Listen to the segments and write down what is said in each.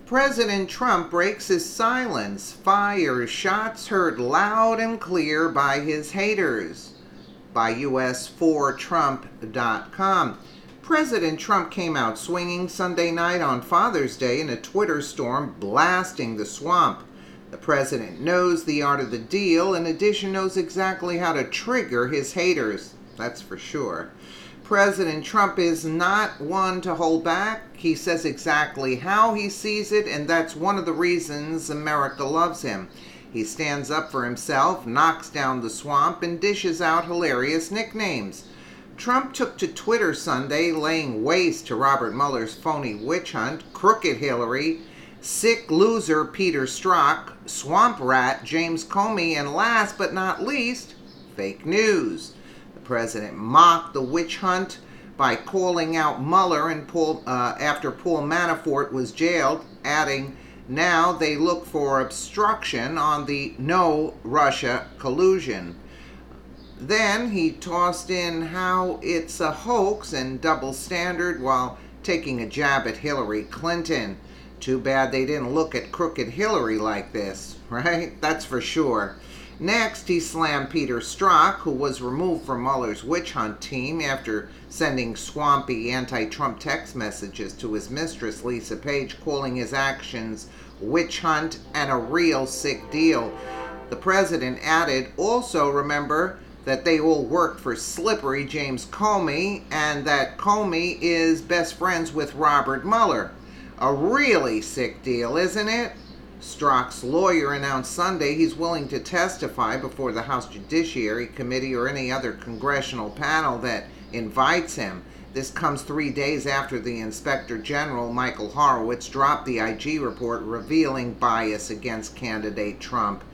President Trump breaks his silence, fires shots heard loud and clear by his haters. By US4Trump.com. President Trump came out swinging Sunday night on Father's Day in a Twitter storm blasting the swamp. The president knows the art of the deal, in addition knows exactly how to trigger his haters. That's for sure. President Trump is not one to hold back. He says exactly how he sees it, and that's one of the reasons America loves him. He stands up for himself, knocks down the swamp, and dishes out hilarious nicknames. Trump took to Twitter Sunday, laying waste to Robert Mueller's phony witch hunt, Crooked Hillary, sick loser Peter Strzok, swamp rat James Comey, and last but not least, fake news. The president mocked the witch hunt by calling out Mueller and after Paul Manafort was jailed, adding, "Now they look for obstruction on the no Russia collusion." Then he tossed in how it's a hoax and double standard while taking a jab at Hillary Clinton. Too bad they didn't look at Crooked Hillary like this, right? That's for sure. Next, he slammed Peter Strzok, who was removed from Mueller's witch hunt team after sending swampy anti-Trump text messages to his mistress, Lisa Page, calling his actions witch hunt and a real sick deal. The president added, also remember that they all worked for slippery James Comey and that Comey is best friends with Robert Mueller. A really sick deal, isn't it? Strzok's lawyer announced Sunday he's willing to testify before the House Judiciary Committee or any other congressional panel that invites him. This comes 3 days after the Inspector General, Michael Horowitz, dropped the IG report revealing bias against candidate Trump.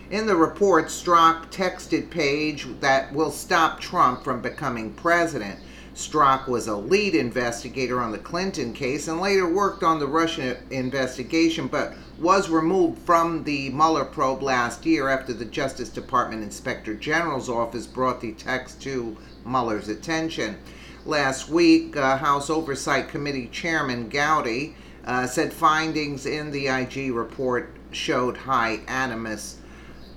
In the report, Strzok texted Page that will stop Trump from becoming president. Strzok was a lead investigator on the Clinton case and later worked on the Russia investigation, but was removed from the Mueller probe last year after the Justice Department Inspector General's office brought the text to Mueller's attention. Last week, House Oversight Committee Chairman Gowdy said findings in the IG report showed high animus.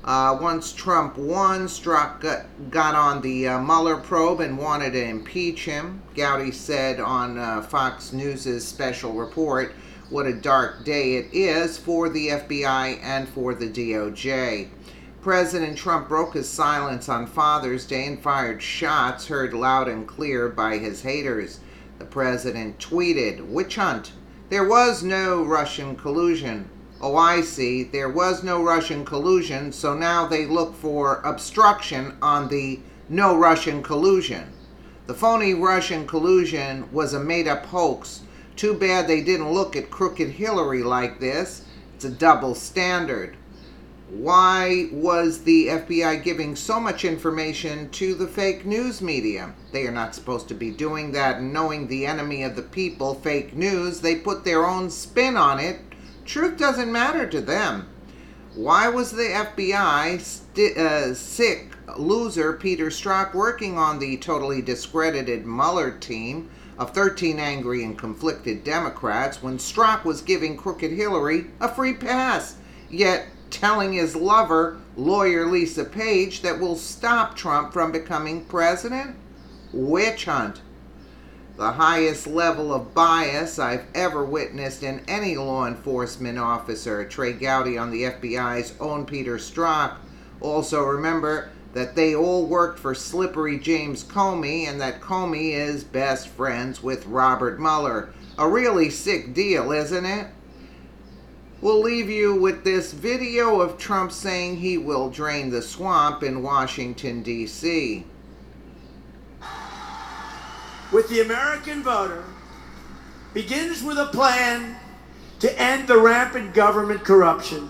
Once Trump won, Strzok got on the Mueller probe and wanted to impeach him. Gowdy said on Fox News' special report, "What a dark day it is for the FBI and for the DOJ." President Trump broke his silence on Father's Day and fired shots heard loud and clear by his haters. The president tweeted, "Witch hunt. There was no Russian collusion. Oh, I see. There was no Russian collusion, so now they look for obstruction on the no Russian collusion. The phony Russian collusion was a made-up hoax. Too bad they didn't look at Crooked Hillary like this. It's a double standard." Why was the FBI giving so much information to the fake news media? They are not supposed to be doing that, and knowing the enemy of the people, fake news, they put their own spin on it. Truth doesn't matter to them. Why was the FBI sick loser Peter Strzok working on the totally discredited Mueller team of 13 angry and conflicted Democrats when Strzok was giving Crooked Hillary a free pass, yet telling his lover, lawyer Lisa Page, that will stop Trump from becoming president? Witch hunt. The highest level of bias I've ever witnessed in any law enforcement officer. Trey Gowdy on the FBI's own Peter Strzok. Also remember that they all worked for slippery James Comey and that Comey is best friends with Robert Mueller. A really sick deal, isn't it? We'll leave you with this video of Trump saying he will drain the swamp in Washington, D.C. With the American voter begins with a plan to end the rampant government corruption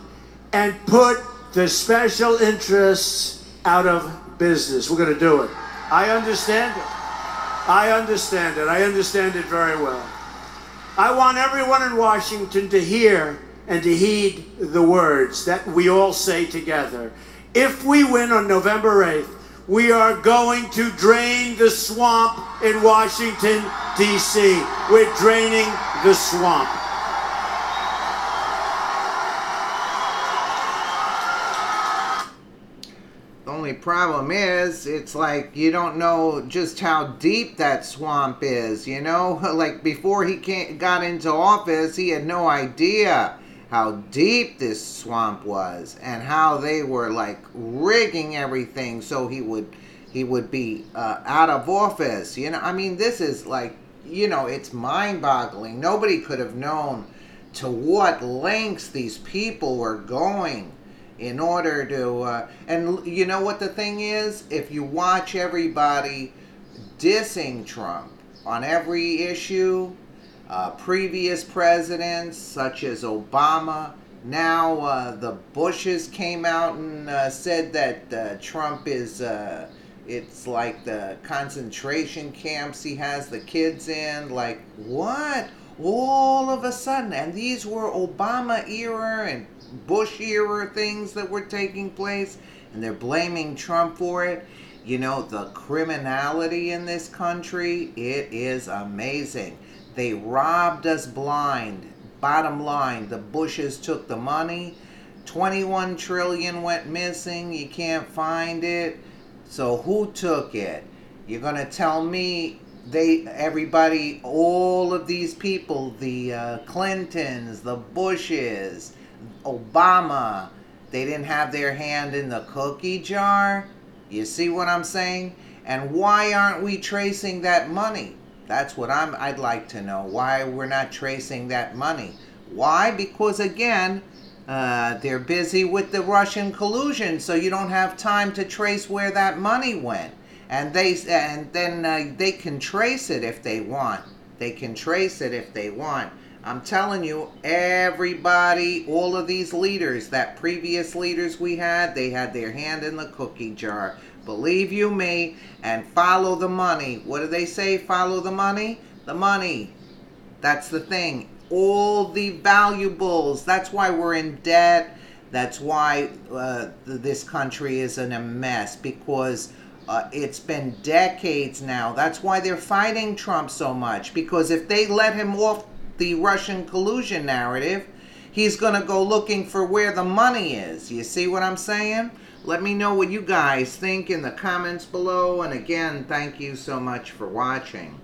and put the special interests out of business. We're going to do it. I understand it. I understand it. I understand it very well. I want everyone in Washington to hear and to heed the words that we all say together. If we win on November 8th, we are going to drain the swamp in Washington, D.C. We're draining the swamp. problem is, it's like you don't know just how deep that swamp is, you know? Like before he got into office, he had no idea how deep this swamp was and how they were like rigging everything so he would be out of office. You know, I mean, this is like, you know, it's mind-boggling. Nobody could have known to what lengths these people were going in order to, and you know what the thing is? If you watch everybody dissing Trump on every issue, previous presidents such as Obama, now the Bushes came out and said that Trump is, it's like the concentration camps he has the kids in. Like, what? All of a sudden, and these were Obama era and Bush era things that were taking place, and they're blaming Trump for it. You know, the criminality in this country, it is amazing. They robbed us blind. Bottom line, the Bushes took the money. 21 trillion went missing. You can't find it. So who took it? You're gonna tell me everybody, all of these people, the Clintons, the Bushes, Obama, they didn't have their hand in the cookie jar? You see what I'm saying? And why aren't we tracing that money? That's what I'd like to know. Why we're not tracing that money. Why? Because again, they're busy with the Russian collusion, so you don't have time to trace where that money went. And then they can trace it if they want. They can trace it if they want. I'm telling you, everybody, all of these leaders, that previous leaders we had, they had their hand in the cookie jar. Believe you me, and follow the money. What do they say? Follow the money? The money. That's the thing. All the valuables. That's why we're in debt. That's why this country is in a mess, because it's been decades now. That's why they're fighting Trump so much, because if they let him off the Russian collusion narrative, he's going to go looking for where the money is. You see what I'm saying? Let me know what you guys think in the comments below. And again, thank you so much for watching.